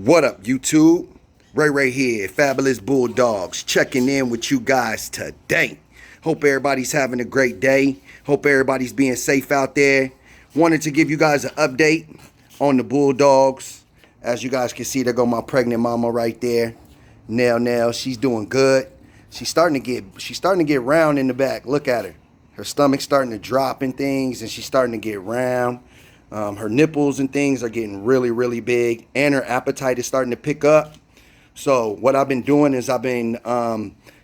What up, YouTube? Ray here, Fabulous Bulldogs, checking in with you guys today. Hope everybody's having a great day. Hope everybody's being safe out there. Wanted to give you guys an update on the Bulldogs. As you guys can see, there go my pregnant mama right there. Nell, she's doing good. She's starting to get round in the back. Look at her. Her stomach's starting to drop and things, and she's starting to get round. Her nipples and things are getting really big, and her appetite is starting to pick up. So what I've been doing is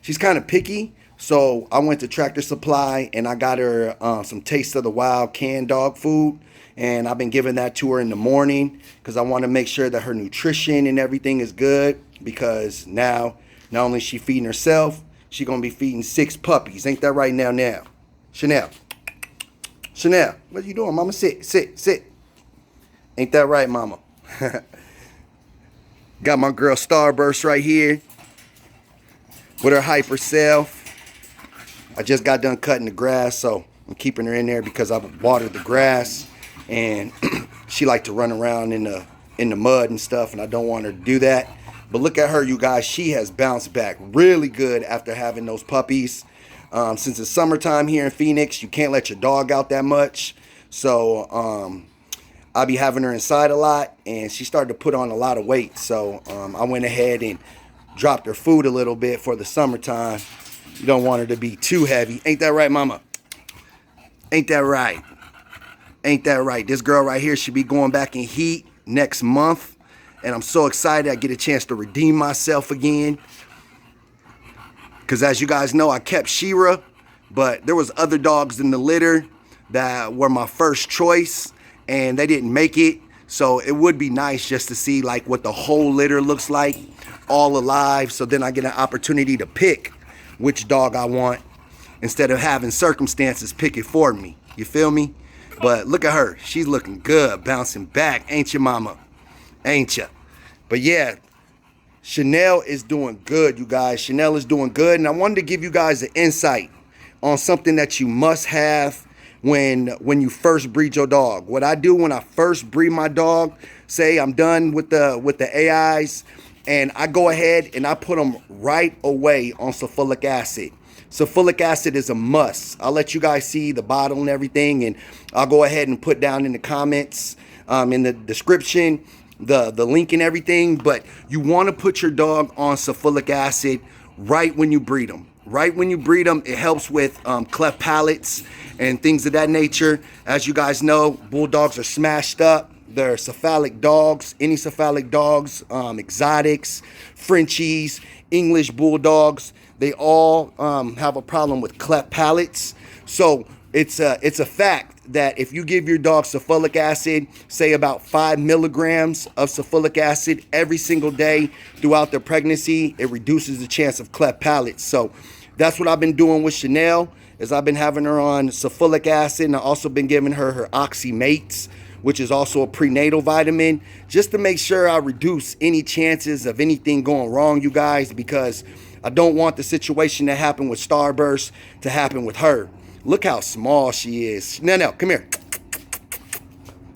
she's kind of picky. So I went to Tractor Supply and I got her some Taste of the Wild canned dog food. And I've been giving that to her in the morning because I want to make sure that her nutrition and everything is good. Because now, not only is she feeding herself, she's going to be feeding 6 puppies. Ain't that right now? Chanel, what are you doing, mama? Sit. Ain't that right, mama? Got my girl Starburst right here with her hyper self. I just got done cutting the grass, so I'm keeping her in there because I've watered the grass, and she like to run around in the mud and stuff, and I don't want her to do that. But look at her, you guys. She has bounced back really good after having those puppies. Since it's summertime here in Phoenix, you can't let your dog out that much. So I'll be having her inside a lot, and she started to put on a lot of weight. So I went ahead and dropped her food a little bit for the summertime. You don't want her to be too heavy. Ain't that right, mama? Ain't that right? Ain't that right? This girl right here should be going back in heat next month. And I'm so excited I get a chance to redeem myself again. Because as you guys know, I kept Shira, but there was other dogs in the litter that were my first choice, and they didn't make it. So it would be nice just to see like what the whole litter looks like, all alive. So then I get an opportunity to pick which dog I want instead of having circumstances pick it for me. You feel me? But look at her. She's looking good, bouncing back. Ain't you, mama? Ain't ya? But yeah. Chanel is doing good, you guys. Chanel is doing good. And I wanted to give you guys an insight on something that you must have when you first breed your dog. What I do when I first breed my dog, say I'm done with the AIs, and I go ahead and I put them right away on sulfuric acid. Sulfuric acid is a must. I'll let you guys see the bottle and everything, and I'll go ahead and put down in the comments, in the description, the link and everything. But you want to put your dog on sulfuric acid right when you breed them. Right when you breed them, it helps with cleft palates and things of that nature. As you guys know, Bulldogs are smashed up. They're cephalic dogs. Any cephalic dogs, exotics, Frenchies, English Bulldogs, they all have a problem with cleft palates. So it's a fact that if you give your dog sulfuric acid, say about 5 milligrams of sulfuric acid every single day throughout their pregnancy, it reduces the chance of cleft palates. So that's what I've been doing with Chanel, is I've been having her on sulfuric acid, and I've also been giving her oxymates, which is also a prenatal vitamin, just to make sure I reduce any chances of anything going wrong, you guys, because I don't want the situation that happened with Starburst to happen with her. Look how small she is. No, come here.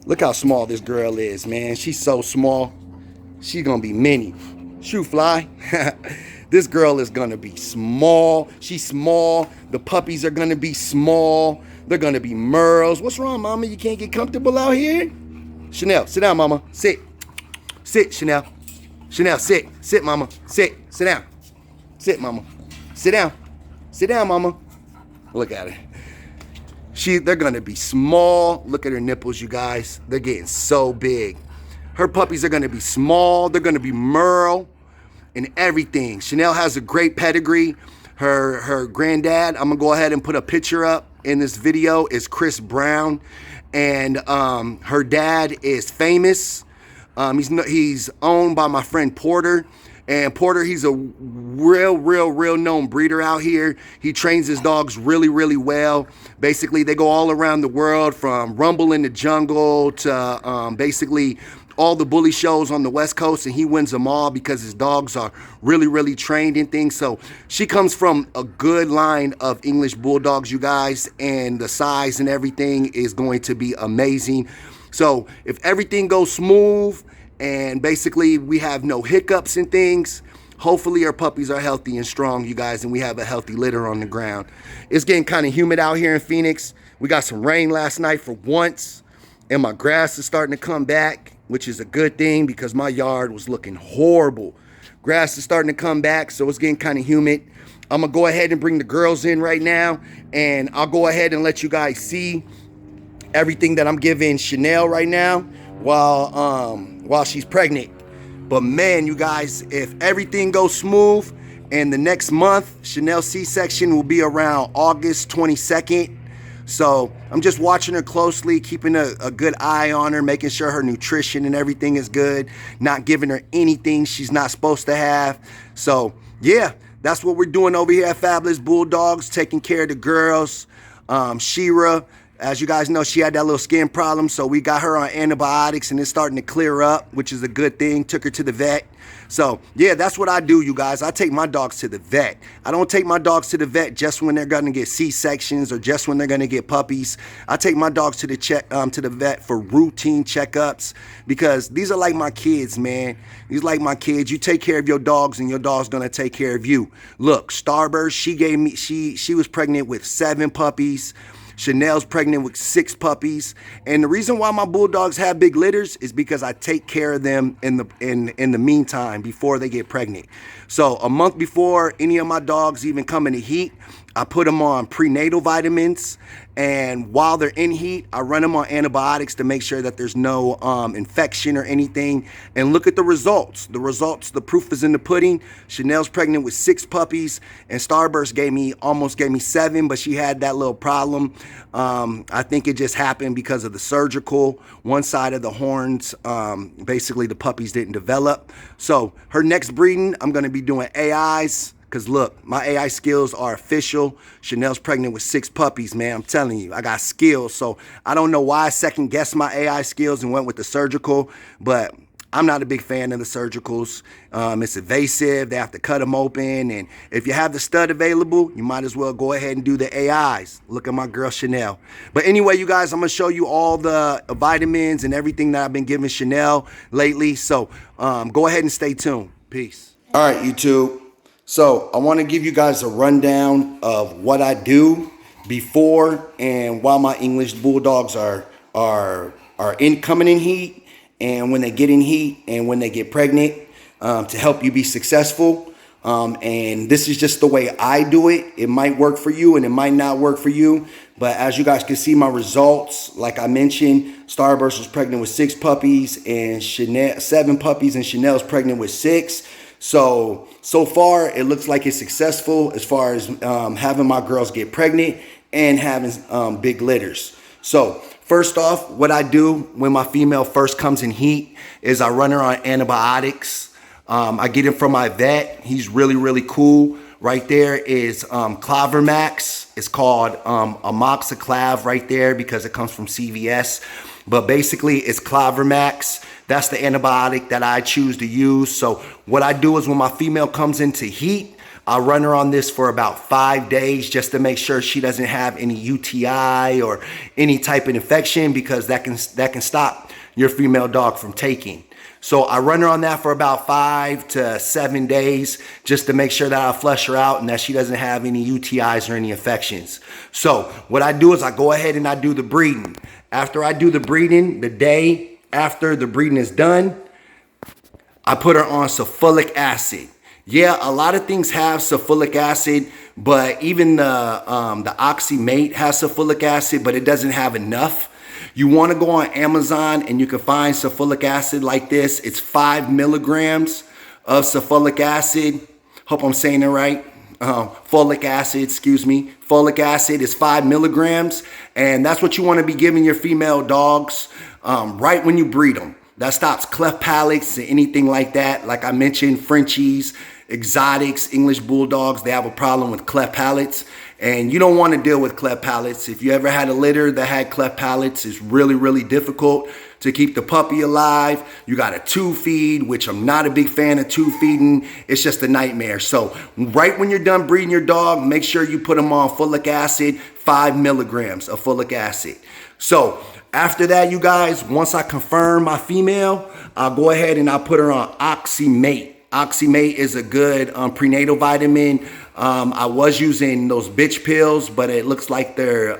Look how small this girl is, man. She's so small. She's going to be mini. Shoe fly. This girl is going to be small. She's small. The puppies are going to be small. They're going to be merles. What's wrong, mama? You can't get comfortable out here? Chanel, sit down, mama. Sit. Sit, Chanel. Chanel, sit. Sit, mama. Sit. Sit down. Sit, mama. Sit down. Sit down, mama. Look at her. They're going to be small. Look at her nipples, you guys. They're getting so big. Her puppies are going to be small. They're going to be merle and everything. Chanel has a great pedigree. Her granddad, I'm going to go ahead and put a picture up in this video, is Chris Brown. And her dad is famous. He's owned by my friend Porter. And Porter, he's a real known breeder out here. He trains his dogs really well. Basically, they go all around the world, from Rumble in the Jungle to basically all the bully shows on the West Coast, and he wins them all because his dogs are really trained in things. So she comes from a good line of English Bulldogs, you guys, and the size and everything is going to be amazing. So if everything goes smooth and basically we have no hiccups and things. Hopefully our puppies are healthy and strong, you guys, and we have a healthy litter on the ground. It's getting kind of humid out here in Phoenix. We got some rain last night for once, and my grass is starting to come back, which is a good thing because my yard was looking horrible. Grass is starting to come back, so it's getting kind of humid. I'm gonna go ahead and bring the girls in right now, and I'll go ahead and let you guys see everything that I'm giving Chanel right now while she's pregnant. But man, you guys, if everything goes smooth, and the next month, Chanel's C-section will be around August 22nd. So I'm just watching her closely, keeping a good eye on her, making sure her nutrition and everything is good, not giving her anything she's not supposed to have. So yeah, that's what we're doing over here at Fabulous Bulldogs, taking care of the girls. Shira, as you guys know, she had that little skin problem, so we got her on antibiotics and it's starting to clear up, which is a good thing. Took her to the vet. So yeah, that's what I do, you guys. I take my dogs to the vet. I don't take my dogs to the vet just when they're gonna get C-sections or just when they're gonna get puppies. I take my dogs to the vet for routine checkups, because these are like my kids, man. These are like my kids. You take care of your dogs and your dog's gonna take care of you. Look, Starburst, she was pregnant with 7 puppies. Chanel's pregnant with 6 puppies. And the reason why my Bulldogs have big litters is because I take care of them in the meantime before they get pregnant. So a month before any of my dogs even come into heat, I put them on prenatal vitamins, and while they're in heat, I run them on antibiotics to make sure that there's no infection or anything. And look at the results. The proof is in the pudding. Chanel's pregnant with 6 puppies, and Starburst almost gave me 7, but she had that little problem. I think it just happened because of the surgical. One side of the horns, basically the puppies didn't develop. So her next breeding, I'm gonna be doing AIs. Because look, my AI skills are official. Chanel's pregnant with 6 puppies, man. I'm telling you, I got skills. So I don't know why I second guessed my AI skills and went with the surgical, but I'm not a big fan of the surgicals. It's invasive. They have to cut them open. And if you have the stud available, you might as well go ahead and do the AIs. Look at my girl Chanel. But anyway, you guys, I'm going to show you all the vitamins and everything that I've been giving Chanel lately. So go ahead and stay tuned. Peace. All right, YouTube. So I want to give you guys a rundown of what I do before and while my English Bulldogs are coming in heat, and when they get in heat and when they get pregnant, to help you be successful. And this is just the way I do it. It might work for you and it might not work for you. But as you guys can see my results, like I mentioned, Starburst was pregnant with 6 puppies and 7 puppies, and Chanel's pregnant with 6. So far, it looks like it's successful as far as having my girls get pregnant and having big litters. So first off, what I do when my female first comes in heat is I run her on antibiotics. I get him from my vet. He's really, really cool. Right there is Clavamax. It's called Amoxiclav right there because it comes from CVS. But basically, it's Clavamax. That's the antibiotic that I choose to use. So what I do is when my female comes into heat, I run her on this for about 5 days just to make sure she doesn't have any UTI or any type of infection, because that can stop your female dog from taking. So I run her on that for about 5 to 7 days just to make sure that I flush her out and that she doesn't have any UTIs or any infections. So what I do is I go ahead and I do the breeding. After I do the breeding, the day after the breeding is done, I put her on sulfuric acid. Yeah, a lot of things have sulfuric acid, but even the Oxymate has sulfuric acid, but it doesn't have enough. You want to go on Amazon and you can find sulfuric acid like this. It's 5 milligrams of sulfuric acid. Hope I'm saying it right. Folic acid, excuse me. Folic acid is 5 milligrams, and that's what you want to be giving your female dogs right when you breed them. That stops cleft palates and anything like that. Like I mentioned, Frenchies, exotics, English Bulldogs, they have a problem with cleft palates, and you don't want to deal with cleft palates. If you ever had a litter that had cleft palates, it's really, really difficult to keep the puppy alive. You got a tube feed, which I'm not a big fan of tube feeding. It's just a nightmare. So right when you're done breeding your dog, make sure you put them on folic acid, 5 milligrams of folic acid. So After that, you guys, once I confirm my female, I'll go ahead and I'll put her on Oxymate. Oxymate is a good prenatal vitamin. I was using those bitch pills, but it looks like they're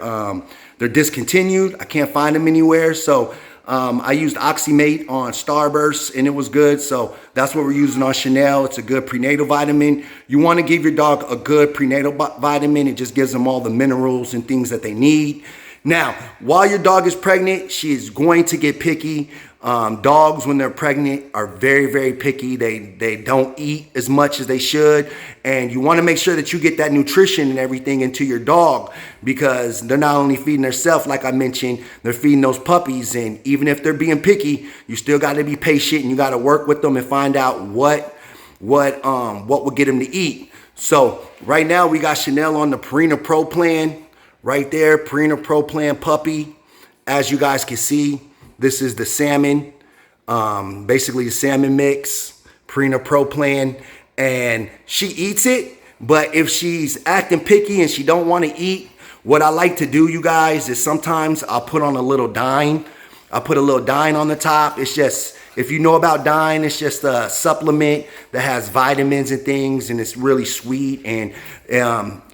discontinued. I can't find them anywhere. So I used Oxymate on Starburst and it was good. So that's what we're using on Chanel. It's a good prenatal vitamin. You want to give your dog a good prenatal vitamin. It just gives them all the minerals and things that they need. Now, while your dog is pregnant, she is going to get picky. Dogs, when they're pregnant, are very, very picky. They don't eat as much as they should. And you want to make sure that you get that nutrition and everything into your dog, because they're not only feeding themselves, like I mentioned, they're feeding those puppies. And even if they're being picky, you still got to be patient and you got to work with them and find out what will get them to eat. So right now we got Chanel on the Purina Pro plan. Right there, Purina Pro Plan puppy. As you guys can see, this is the salmon, basically the salmon mix, Purina Pro Plan. And she eats it, but if she's acting picky and she don't want to eat, what I like to do, you guys, is sometimes I'll put on a little Dine. I'll put a little Dine on the top. It's just, if you know about Dine, it's just a supplement that has vitamins and things, and it's really sweet, and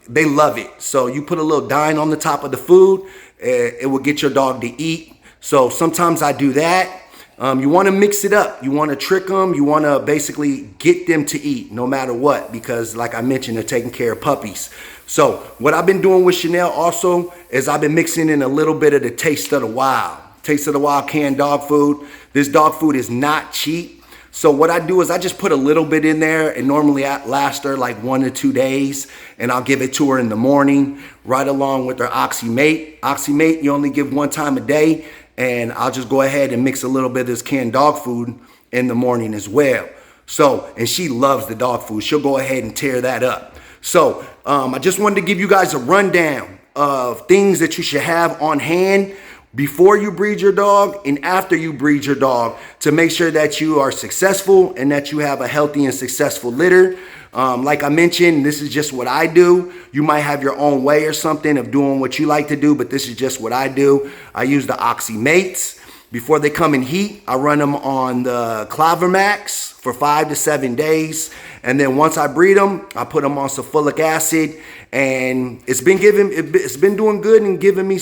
they love it. So you put a little Dine on the top of the food, it will get your dog to eat. So sometimes I do that. You want to mix it up. You want to trick them. You want to basically get them to eat no matter what, because like I mentioned, they're taking care of puppies. So what I've been doing with Chanel also is I've been mixing in a little bit of the Taste of the Wild. Taste of the Wild canned dog food. This dog food is not cheap. So what I do is I just put a little bit in there, and normally I last her like 1 to 2 days, and I'll give it to her in the morning right along with her Oxymate. Oxymate you only give 1 time a day, and I'll just go ahead and mix a little bit of this canned dog food in the morning as well. So, and she loves the dog food. She'll go ahead and tear that up. So I just wanted to give you guys a rundown of things that you should have on hand before you breed your dog and after you breed your dog, to make sure that you are successful and that you have a healthy and successful litter. Like I mentioned, this is just what I do. You might have your own way or something of doing what you like to do, but this is just what I do. I use the Oxymates. Before they come in heat, I run them on the Clavamax for 5 to 7 days. And then once I breed them, I put them on sulfuric acid, and it's been doing good and giving me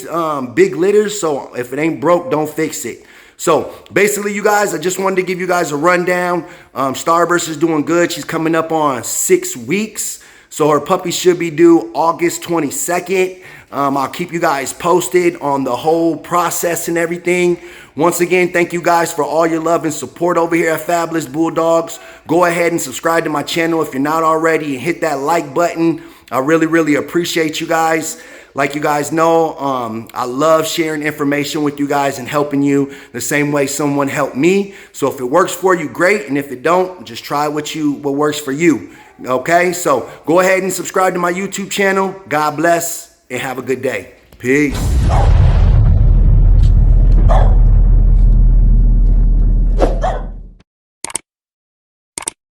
big litters. So if it ain't broke, don't fix it. So basically, you guys, I just wanted to give you guys a rundown. Starburst is doing good. She's coming up on 6 weeks. So her puppy should be due August 22nd. I'll keep you guys posted on the whole process and everything. Once again, thank you guys for all your love and support over here at Fabulous Bulldogs. Go ahead and subscribe to my channel if you're not already, and hit that like button. I really, really appreciate you guys. Like you guys know, I love sharing information with you guys and helping you the same way someone helped me. So if it works for you, great. And if it don't, just try what works for you. Okay, so go ahead and subscribe to my YouTube channel. God bless and have a good day. Peace.